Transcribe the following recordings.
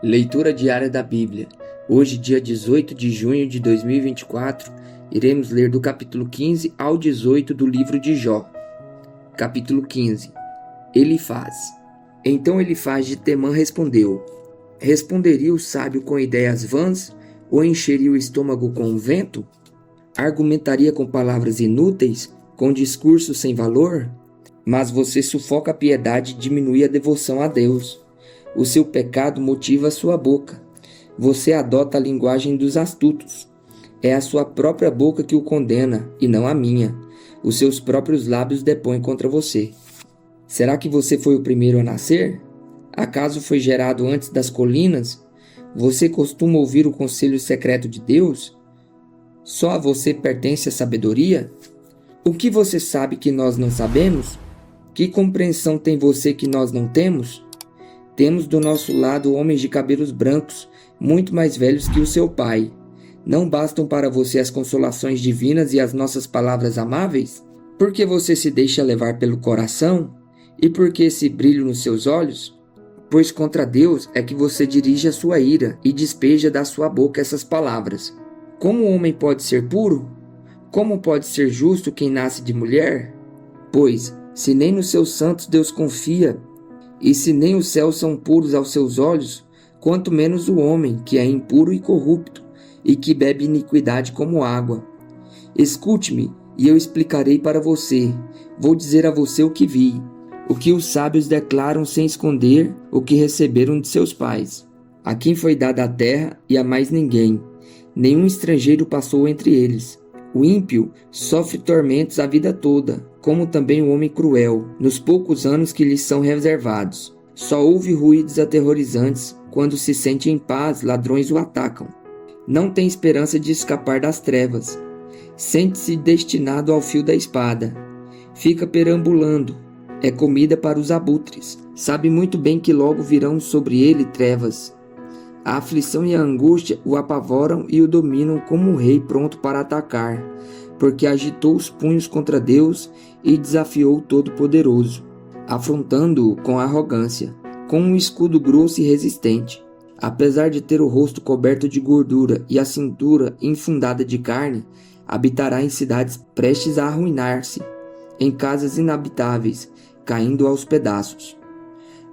Leitura diária da Bíblia. Hoje, dia 18 de junho de 2024, iremos ler do capítulo 15 ao 18 do livro de Jó. Capítulo 15. Elifaz. Então Elifaz de Temã respondeu: Responderia o sábio com ideias vãs, ou encheria o estômago com o vento? Argumentaria com palavras inúteis, com discursos sem valor? Mas você sufoca a piedade e diminui a devoção a Deus. O seu pecado motiva a sua boca. Você adota a linguagem dos astutos. É a sua própria boca que o condena, e não a minha. Os seus próprios lábios depõem contra você. Será que você foi o primeiro a nascer? Acaso foi gerado antes das colinas? Você costuma ouvir o conselho secreto de Deus? Só a você pertence a sabedoria? O que você sabe que nós não sabemos? Que compreensão tem você que nós não temos? Temos do nosso lado homens de cabelos brancos, muito mais velhos que o seu pai. Não bastam para você as consolações divinas e as nossas palavras amáveis? Por que você se deixa levar pelo coração? E por que esse brilho nos seus olhos? Pois contra Deus é que você dirige a sua ira e despeja da sua boca essas palavras. Como o homem pode ser puro? Como pode ser justo quem nasce de mulher? Pois, se nem nos seus santos Deus confia, e se nem os céus são puros aos seus olhos, quanto menos o homem, que é impuro e corrupto, e que bebe iniquidade como água. Escute-me, e eu explicarei para você. Vou dizer a você o que vi, o que os sábios declaram sem esconder, o que receberam de seus pais. A quem foi dada a terra e a mais ninguém. Nenhum estrangeiro passou entre eles. O ímpio sofre tormentos a vida toda, como também o homem cruel, nos poucos anos que lhes são reservados. Só ouve ruídos aterrorizantes, quando se sente em paz, ladrões o atacam. Não tem esperança de escapar das trevas. Sente-se destinado ao fio da espada. Fica perambulando. É comida para os abutres. Sabe muito bem que logo virão sobre ele trevas. A aflição e a angústia o apavoram e o dominam como um rei pronto para atacar, porque agitou os punhos contra Deus e desafiou o Todo-Poderoso, afrontando-o com arrogância, com um escudo grosso e resistente. Apesar de ter o rosto coberto de gordura e a cintura infundada de carne, habitará em cidades prestes a arruinar-se, em casas inabitáveis, caindo aos pedaços.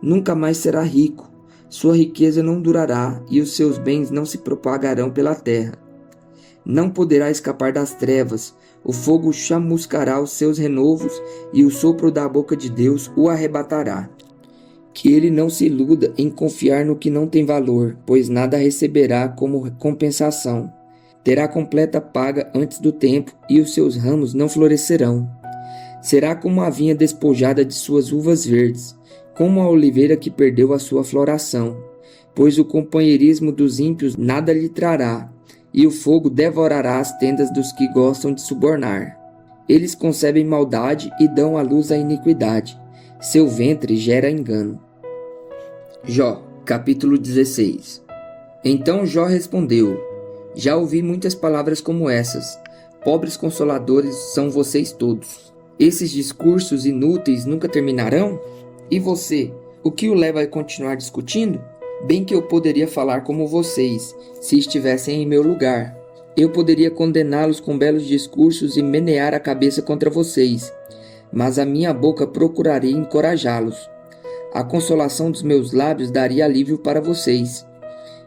Nunca mais será rico. Sua riqueza não durará e os seus bens não se propagarão pela terra. Não poderá escapar das trevas, o fogo chamuscará os seus renovos e o sopro da boca de Deus o arrebatará. Que ele não se iluda em confiar no que não tem valor, pois nada receberá como compensação. Terá completa paga antes do tempo e os seus ramos não florescerão. Será como a vinha despojada de suas uvas verdes, como a oliveira que perdeu a sua floração, pois o companheirismo dos ímpios nada lhe trará, e o fogo devorará as tendas dos que gostam de subornar. Eles concebem maldade e dão à luz a iniquidade, seu ventre gera engano. Jó, capítulo 16. Então Jó respondeu: Já ouvi muitas palavras como essas, pobres consoladores são vocês todos. Esses discursos inúteis nunca terminarão? E você, o que o leva a continuar discutindo? Bem que eu poderia falar como vocês, se estivessem em meu lugar. Eu poderia condená-los com belos discursos e menear a cabeça contra vocês, mas a minha boca procuraria encorajá-los. A consolação dos meus lábios daria alívio para vocês.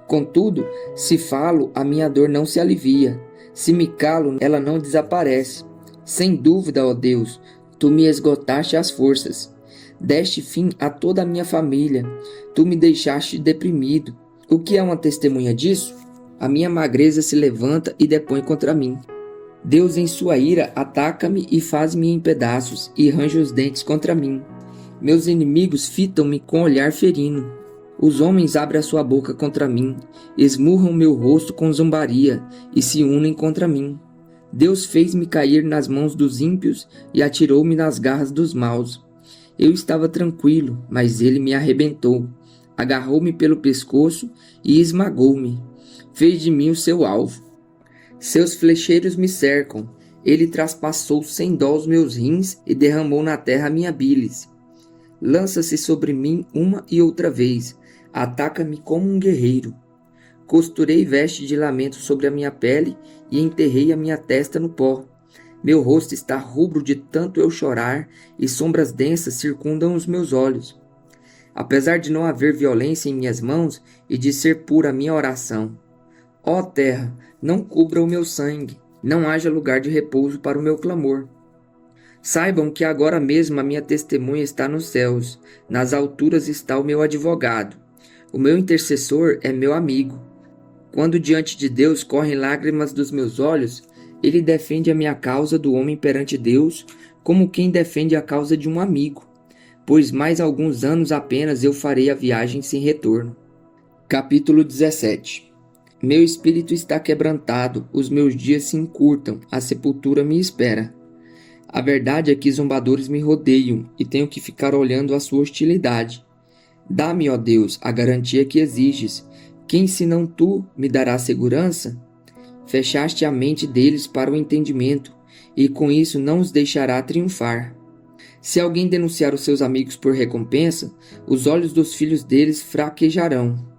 Contudo, se falo, a minha dor não se alivia. Se me calo, ela não desaparece. Sem dúvida, ó Deus, tu me esgotaste as forças. Deste fim a toda a minha família. Tu me deixaste deprimido. O que é uma testemunha disso? A minha magreza se levanta e depõe contra mim. Deus em sua ira ataca-me e faz-me em pedaços e range os dentes contra mim. Meus inimigos fitam-me com olhar ferino. Os homens abrem a sua boca contra mim, esmurram meu rosto com zombaria e se unem contra mim. Deus fez-me cair nas mãos dos ímpios e atirou-me nas garras dos maus. Eu estava tranquilo, mas ele me arrebentou. Agarrou-me pelo pescoço e esmagou-me. Fez de mim o seu alvo. Seus flecheiros me cercam. Ele traspassou sem dó os meus rins e derramou na terra a minha bílis. Lança-se sobre mim uma e outra vez. Ataca-me como um guerreiro. Costurei veste de lamento sobre a minha pele e enterrei a minha testa no pó. Meu rosto está rubro de tanto eu chorar e sombras densas circundam os meus olhos. Apesar de não haver violência em minhas mãos e de ser pura a minha oração. Ó terra, não cubra o meu sangue, não haja lugar de repouso para o meu clamor. Saibam que agora mesmo a minha testemunha está nos céus, nas alturas está o meu advogado. O meu intercessor é meu amigo. Quando diante de Deus correm lágrimas dos meus olhos, ele defende a minha causa do homem perante Deus, como quem defende a causa de um amigo. Pois mais alguns anos apenas eu farei a viagem sem retorno. Capítulo 17. Meu espírito está quebrantado, os meus dias se encurtam, a sepultura me espera. A verdade é que zombadores me rodeiam e tenho que ficar olhando a sua hostilidade. Dá-me, ó Deus, a garantia que exiges. Quem senão tu me dará segurança? Fechaste a mente deles para o entendimento, e com isso não os deixará triunfar. Se alguém denunciar os seus amigos por recompensa, os olhos dos filhos deles fraquejarão.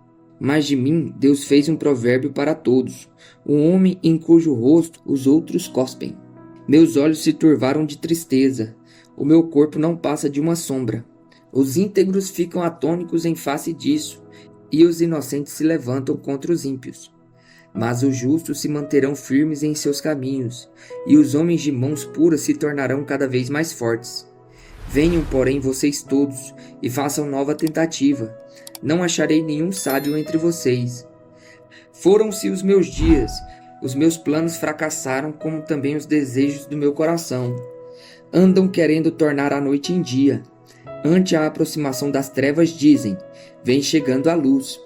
Mas de mim Deus fez um provérbio para todos, um homem em cujo rosto os outros cospem. Meus olhos se turvaram de tristeza, o meu corpo não passa de uma sombra. Os íntegros ficam atônicos em face disso, e os inocentes se levantam contra os ímpios. Mas os justos se manterão firmes em seus caminhos, e os homens de mãos puras se tornarão cada vez mais fortes. Venham, porém, vocês todos, e façam nova tentativa. Não acharei nenhum sábio entre vocês. Foram-se os meus dias, os meus planos fracassaram, como também os desejos do meu coração. Andam querendo tornar a noite em dia. Ante a aproximação das trevas dizem, vem chegando a luz.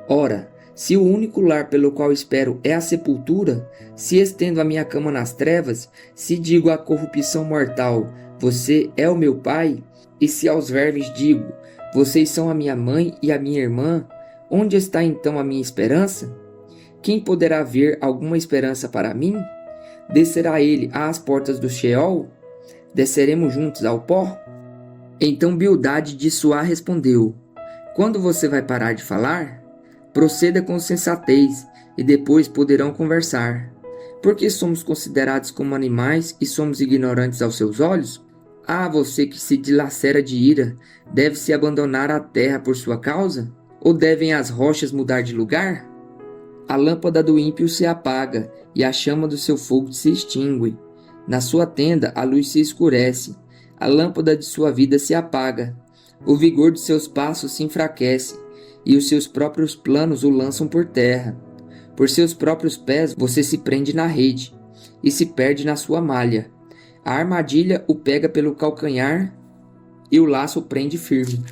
Ora, se o único lar pelo qual espero é a sepultura, se estendo a minha cama nas trevas, se digo à corrupção mortal, você é o meu pai, e se aos vermes digo, vocês são a minha mãe e a minha irmã, onde está então a minha esperança? Quem poderá ver alguma esperança para mim? Descerá ele às portas do Sheol? Desceremos juntos ao pó? Então Bildade de Suá respondeu, quando você vai parar de falar? Proceda com sensatez, e depois poderão conversar. Por que somos considerados como animais e somos ignorantes aos seus olhos? Ah, você que se dilacera de ira, deve-se abandonar a terra por sua causa? Ou devem as rochas mudar de lugar? A lâmpada do ímpio se apaga, e a chama do seu fogo se extingue. Na sua tenda a luz se escurece, a lâmpada de sua vida se apaga. O vigor de seus passos se enfraquece, e os seus próprios planos o lançam por terra. Por seus próprios pés você se prende na rede, e se perde na sua malha. A armadilha o pega pelo calcanhar, e o laço o prende firme.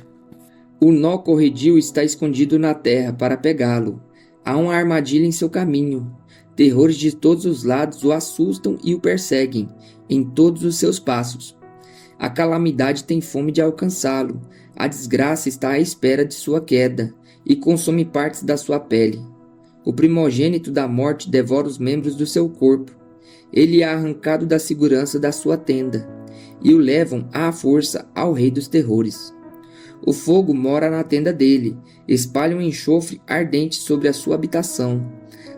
O nó corredio está escondido na terra para pegá-lo. Há uma armadilha em seu caminho. Terrores de todos os lados o assustam e o perseguem, em todos os seus passos. A calamidade tem fome de alcançá-lo. A desgraça está à espera de sua queda, e consome partes da sua pele. O primogênito da morte devora os membros do seu corpo. Ele é arrancado da segurança da sua tenda, e o levam à força ao rei dos terrores. O fogo mora na tenda dele, espalha um enxofre ardente sobre a sua habitação.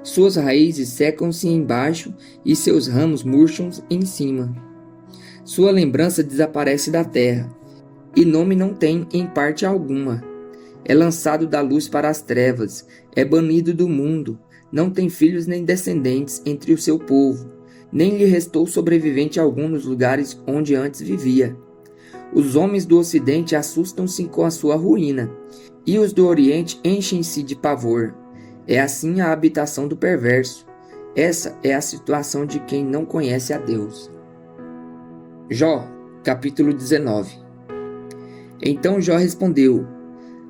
Suas raízes secam-se embaixo e seus ramos murcham em cima. Sua lembrança desaparece da terra, e nome não tem em parte alguma. É lançado da luz para as trevas, é banido do mundo, não tem filhos nem descendentes entre o seu povo, nem lhe restou sobrevivente algum nos lugares onde antes vivia. Os homens do ocidente assustam-se com a sua ruína, e os do oriente enchem-se de pavor. É assim a habitação do perverso. Essa é a situação de quem não conhece a Deus. Jó, capítulo 19. Então Jó respondeu,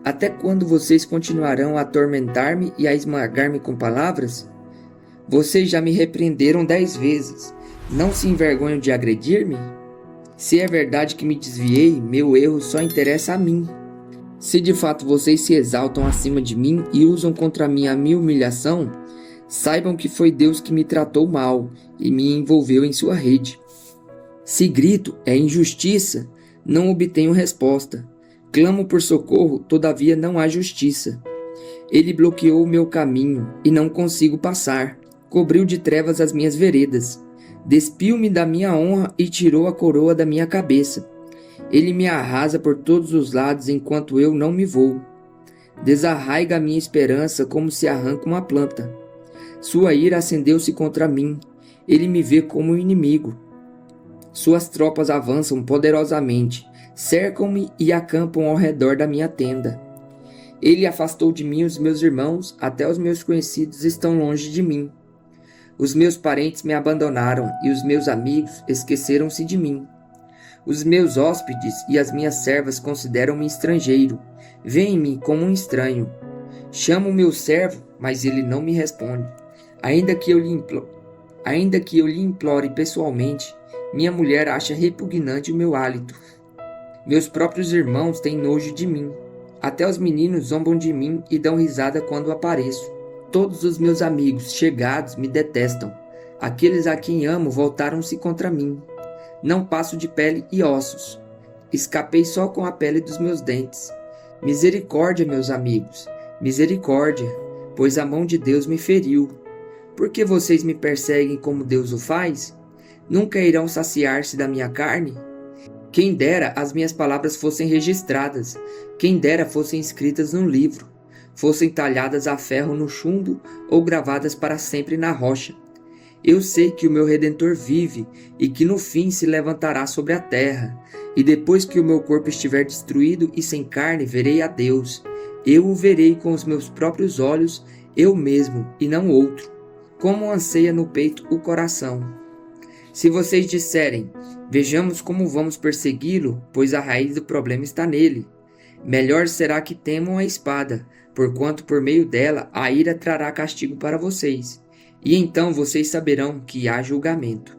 até quando vocês continuarão a atormentar-me e a esmagar-me com palavras? Vocês já me repreenderam 10 vezes. Não se envergonham de agredir-me? Se é verdade que me desviei, meu erro só interessa a mim. Se de fato vocês se exaltam acima de mim e usam contra mim a minha humilhação, saibam que foi Deus que me tratou mal e me envolveu em sua rede. Se grito, é injustiça, não obtenho resposta. Clamo por socorro, todavia não há justiça. Ele bloqueou o meu caminho e não consigo passar. Cobriu de trevas as minhas veredas. Despiu-me da minha honra e tirou a coroa da minha cabeça. Ele me arrasa por todos os lados enquanto eu não me vou. Desarraiga a minha esperança como se arranca uma planta. Sua ira acendeu-se contra mim. Ele me vê como um inimigo. Suas tropas avançam poderosamente, cercam-me e acampam ao redor da minha tenda. Ele afastou de mim os meus irmãos, até os meus conhecidos estão longe de mim. Os meus parentes me abandonaram e os meus amigos esqueceram-se de mim. Os meus hóspedes e as minhas servas consideram-me estrangeiro, veem-me como um estranho. Chamo o meu servo, mas ele não me responde. Ainda que eu lhe implore pessoalmente, minha mulher acha repugnante o meu hálito. Meus próprios irmãos têm nojo de mim. Até os meninos zombam de mim e dão risada quando apareço. Todos os meus amigos chegados me detestam. Aqueles a quem amo voltaram-se contra mim. Não passo de pele e ossos. Escapei só com a pele dos meus dentes. Misericórdia, meus amigos, misericórdia, pois a mão de Deus me feriu. Por que vocês me perseguem como Deus o faz? Nunca irão saciar-se da minha carne? Quem dera as minhas palavras fossem registradas, quem dera fossem escritas num livro, fossem talhadas a ferro no chumbo ou gravadas para sempre na rocha. Eu sei que o meu Redentor vive e que no fim se levantará sobre a terra, e depois que o meu corpo estiver destruído e sem carne, verei a Deus. Eu o verei com os meus próprios olhos, eu mesmo e não outro, como anseia no peito o coração. Se vocês disserem, vejamos como vamos persegui-lo, pois a raiz do problema está nele. Melhor será que temam a espada, porquanto por meio dela a ira trará castigo para vocês. E então vocês saberão que há julgamento.